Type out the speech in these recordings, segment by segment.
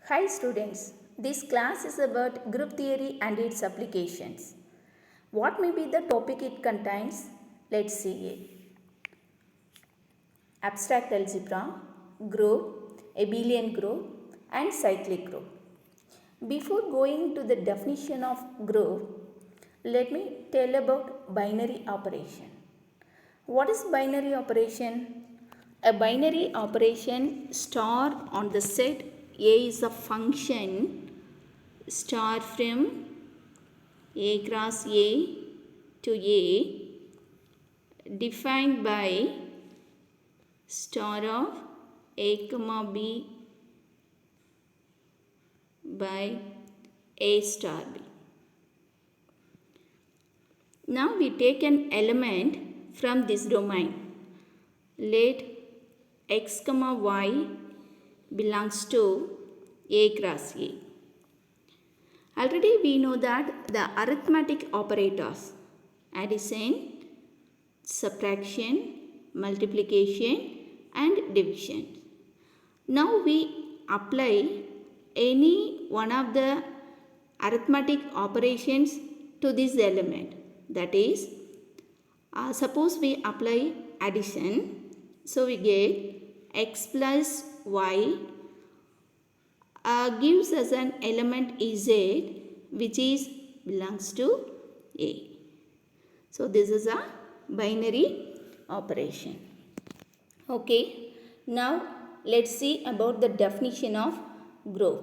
Hi students, this class is about group theory and its applications. What may be the topic it contains? Let's see it. Abstract algebra, group, abelian group and cyclic group. Before going to the definition of group, let me tell about binary operation. What is binary operation? A binary operation star on the set A is a function star from A cross A to A defined by star of A comma B by A star B. Now we take an element from this domain. Let x comma y belongs to A cross A. Already we know that the arithmetic operators addition, subtraction, multiplication and division. Now we apply any one of the arithmetic operations to this element. That is, suppose we apply addition. So we get x plus y gives us an element z which is belongs to A. So this is a binary operation. Okay, now let's see about the definition of group.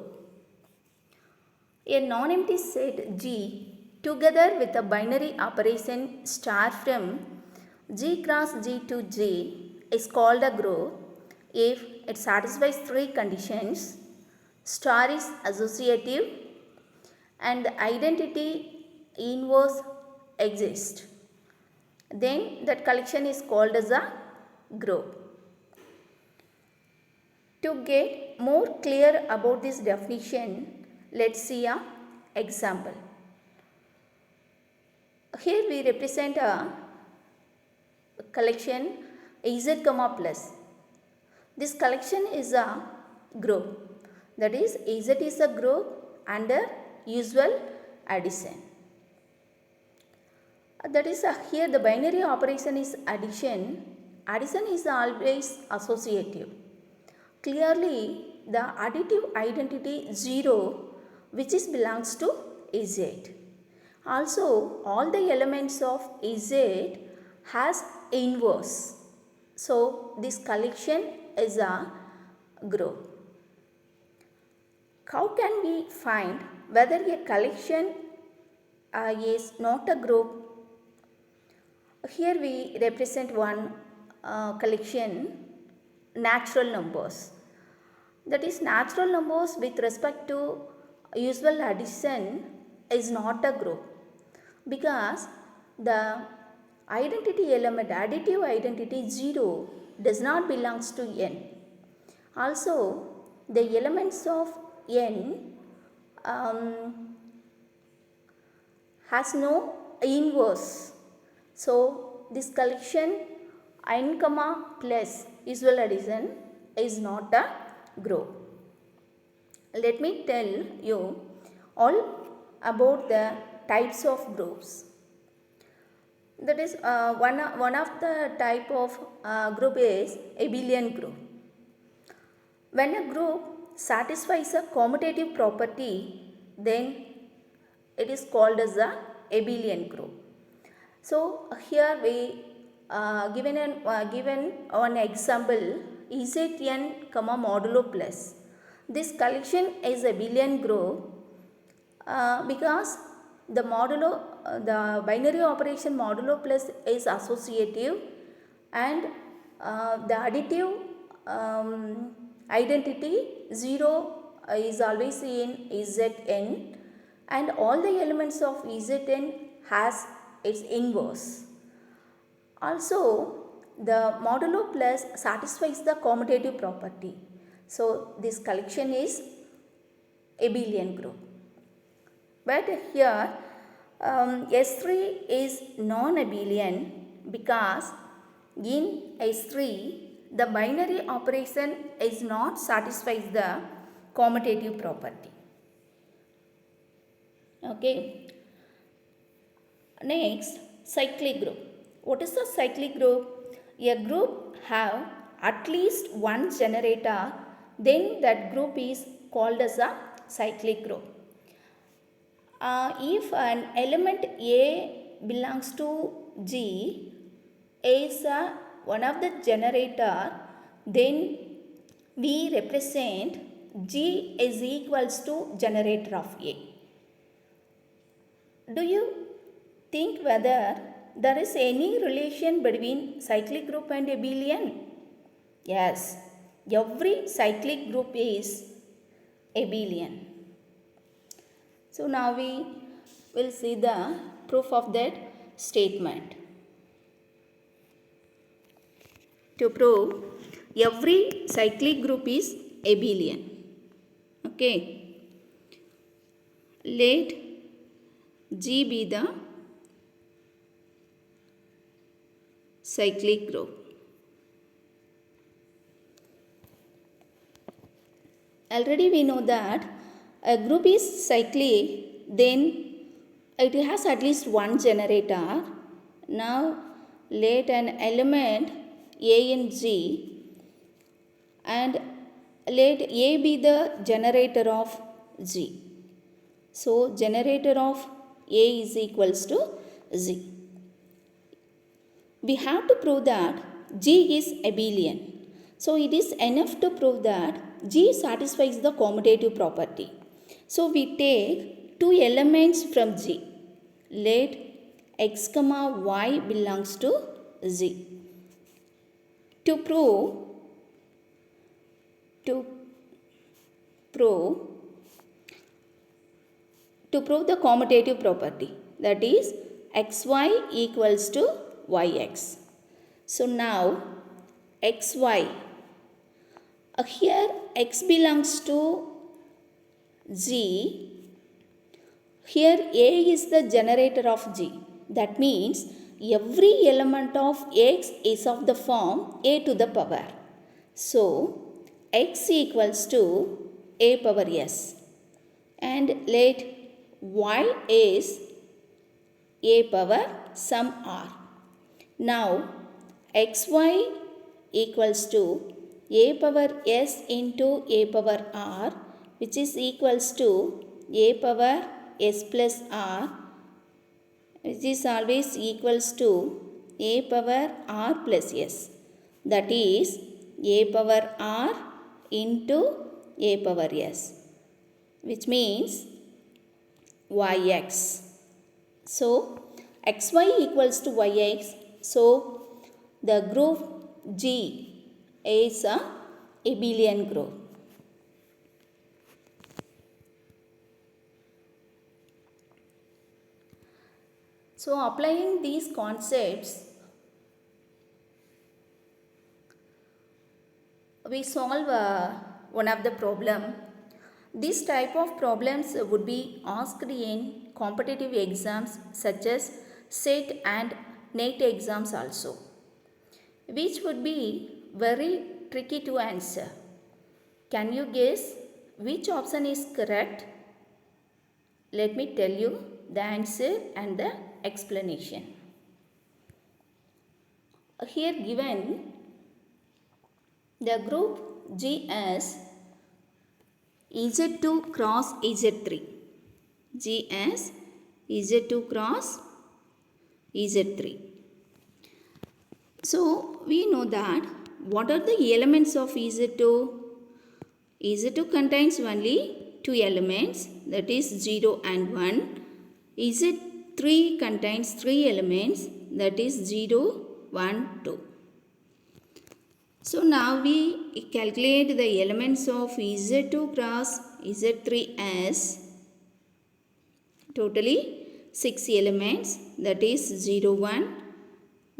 A non-empty set G together with a binary operation star from G cross G to G is called a group if it satisfies three conditions. Star is associative and the identity inverse exists. Then that collection is called as a group. To get more clear about this definition, let's see an example. Here we represent a collection Z comma plus. This collection is a group. That is, Z is a group under usual addition. That is, here the binary operation is addition. Addition is always associative. Clearly, the additive identity 0 which is belongs to Z. Also, all the elements of Z has inverse. So, this collection is a group. How can we find whether a collection is not a group? Here we represent one collection, natural numbers. That is, natural numbers with respect to usual addition is not a group because the identity element, additive identity 0 does not belongs to n. Also, the elements of n has no inverse. So, this collection n comma plus usual addition is not a group. Let me tell you all about the types of groups. That is, one of the type of group is abelian group. When a group satisfies a commutative property, then it is called as a abelian group. So here we given one example Zn comma modulo plus. This collection is a abelian group because the binary operation modulo plus is associative and the additive identity 0 is always in Zn and all the elements of Zn has its inverse. Also, the modulo plus satisfies the commutative property. So, this collection is abelian group. But here S3 is non-abelian because in S3 the binary operation is not satisfies the commutative property. Okay. Next, cyclic group. What is the cyclic group? A group have at least one generator, then that group is called as a cyclic group. If an element A belongs to G is one of the generator, then we represent G is equals to generator of A. Do you think whether there is any relation between cyclic group and abelian? Yes, every cyclic group is abelian. So now we will see the proof of that statement. To prove every cyclic group is abelian. Okay. Let G be the cyclic group. Already we know that a group is cyclic, then it has at least one generator. Now let an element A in G and let A be the generator of G. So generator of A is equals to Z. We have to prove that G is abelian. So it is enough to prove that G satisfies the commutative property. So we take two elements from G. Let x comma y belongs to Z. To prove the commutative property, that is xy equals to yx. So now xy, here x belongs to G, here A is the generator of G. That means every element of x is of the form a to the power. So x equals to a power s, and let y is a power some r. Now xy equals to a power s into a power r, which is equals to a power s plus r, which is always equals to a power r plus s. That is a power r into a power s, which means yx. So xy equals to yx. So the group G is a abelian group. So applying these concepts, we solve one of the problem. This type of problems would be asked in competitive exams such as SET and NET exams also, which would be very tricky to answer. Can you guess which option is correct? Let me tell you the answer and the explanation. Here given the group G as Z2 cross Z3. G as Z2 cross Z3. So we know that what are the elements of Z2? Z2 contains only two elements, that is 0 and 1. Z3 contains three elements, that is 0, 1, 2. So now we calculate the elements of Z2 cross Z3 as totally 6 elements, that is 0, 1,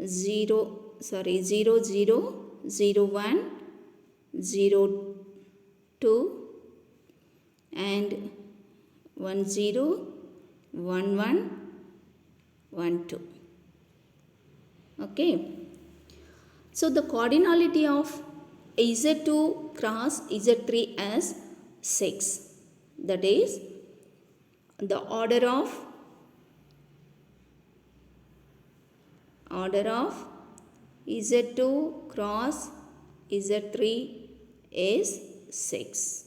0, 0, 0, 1, 0, 2 and 1, 0, 1, 1, 1, 2. Okay. So the cardinality of Z2 cross Z3 as 6. That is the order of Z2 cross Z3 is 6.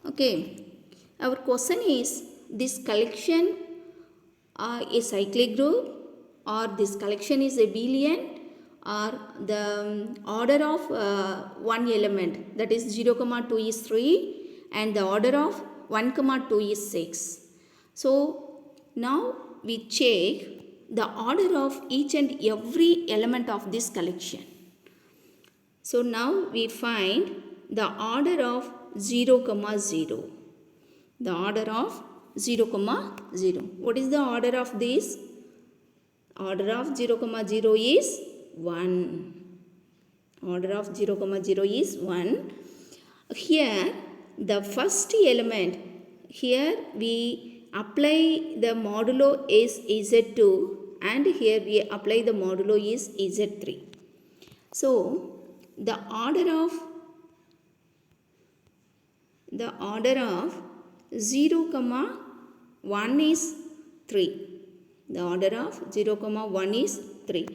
Okay, our question is, this collection a cyclic group, or this collection is abelian, or the order of one element, that is 0 comma 2 is 3 and the order of 1 comma 2 is 6. So now we check the order of each and every element of this collection. So now we find the order of 0 comma 0. The order of 0 comma 0. What is the order of this? Order of 0 comma 0 is 1. Order of 0 comma 0 is 1. Here the first element, here we apply the modulo is Z2 and here we apply the modulo is Z3. So the order of 0 comma 1 is 3. The order of 0 comma 1 is 3.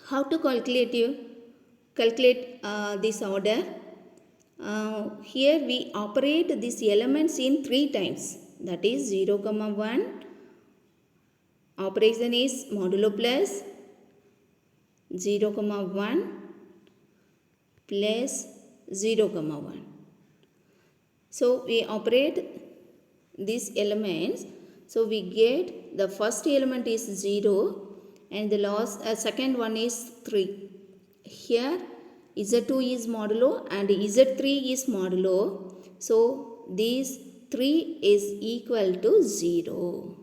How to calculate this order? Here we operate these elements in 3 times. That is 0 comma 1. Operation is modulo plus 0 comma 1 plus 0 comma 1. So we operate these elements. So we get the first element is 0 and the second one is 3. Here Z2 is modulo and Z3 is modulo. So these 3 is equal to 0.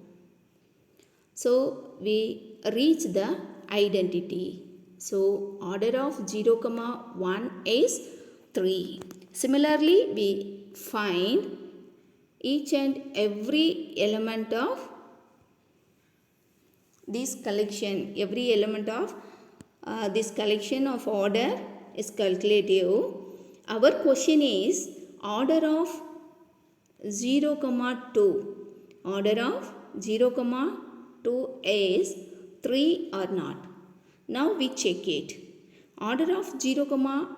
So we reach the identity. So order of 0 comma 1 is 3. Similarly, we find each and every element of this collection. Every element of this collection of order is calculative. Our question is order of 0 comma 2. Order of 0 comma 2 is 3 or not. Now we check it. Order of 0 comma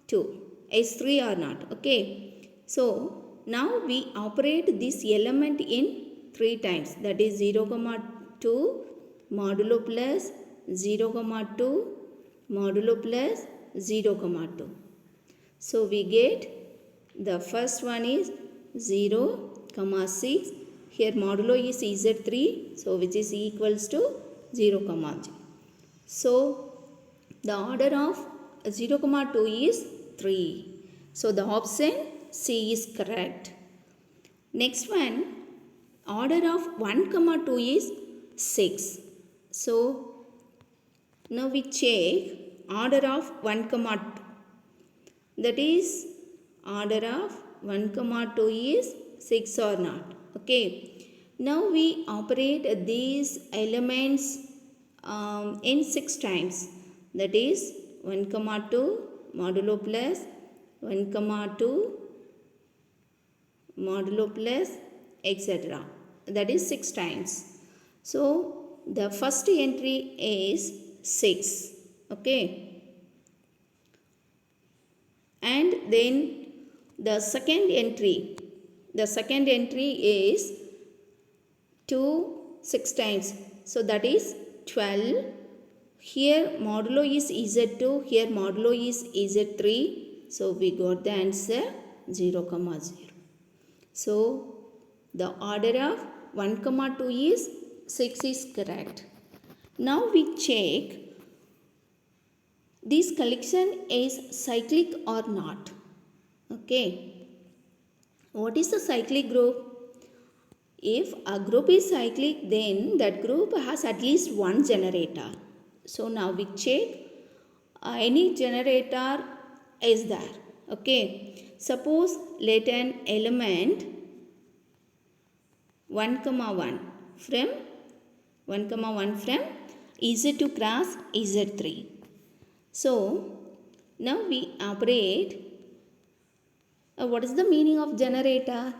2 is 3 or not. Okay. So now we operate this element in 3 times. That is 0 comma 2 modulo plus 0 comma 2 modulo plus 0 comma 2. So we get the first one is 0 comma 6. Here modulo is Z3. So which is equals to 0 comma 0. So the order of 0 comma 2 is 3. So the option C is correct. Next one, order of 1 comma 2 is 6. So now we check order of 1 comma 2. That is order of 1 comma 2 is 6 or not. Okay. Now we operate these elements in 6 times. That is 1 comma 2 modulo plus 1 comma 2 modulo plus etc. That is 6 times. So the first entry is 6. Okay. And then the second entry is 2 6 times. So that is 12. Here modulo is Z2. Here modulo is Z3. So we got the answer 0 comma 0. So the order of 1 comma 2 is 6 is correct. Now we check this collection is cyclic or not. Okay. What is the cyclic group? If a group is cyclic, then that group has at least one generator. So now we check any generator is there. Okay. Suppose let an element 1 comma 1 from Z2 cross Z3. So now we operate What is the meaning of generator?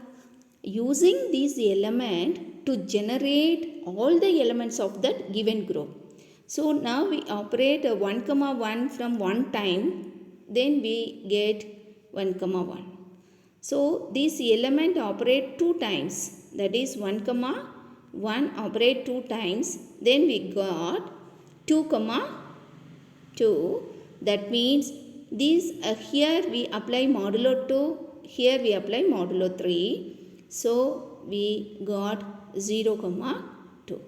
Using this element to generate all the elements of that given group. So now we operate 1 comma 1 from one time, then we get 1 comma 1. So this element operate two times, that is 1 comma 1 operate two times, then we got 2 comma 2. That means these here we apply modulo 2, here we apply modulo 3. So we got 0 comma 2.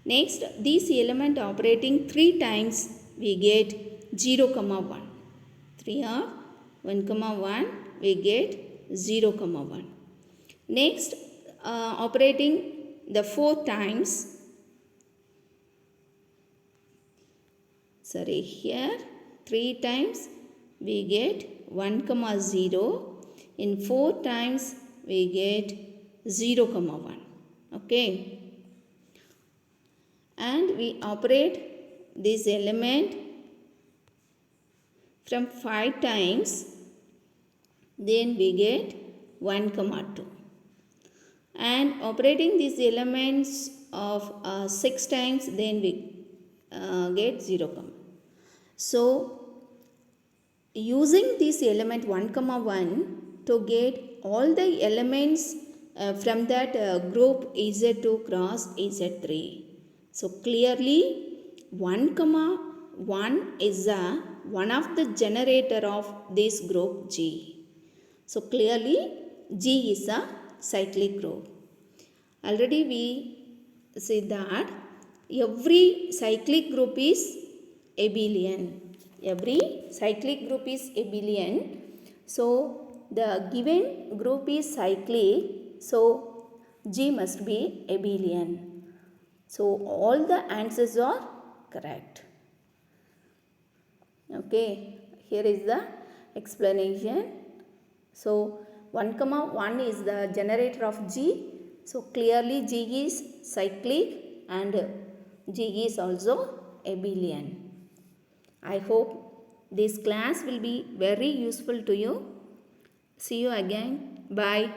Next, this element operating 3 times, we get 0 comma 1. 3 of 1 comma 1, we get 0 comma 1. Next, operating the 4 times, here 3 times we get 1 comma 0. In 4 times we get 0 comma 1. Okay. And we operate this element from 5 times, then we get 1 comma 2. And operating these elements of 6 times, then we get 0 comma. So using this element 1 comma 1 to get all the elements from that group Z2 cross Z3. So clearly 1 comma 1 is one of the generator of this group G. So clearly G is a cyclic group. Already we see that every cyclic group is abelian. Every cyclic group is abelian. So the given group is cyclic. So G must be abelian. So all the answers are correct. Okay, here is the explanation. So 1 comma 1 is the generator of G. So clearly G is cyclic and G is also abelian. I hope this class will be very useful to you. See you again. Bye.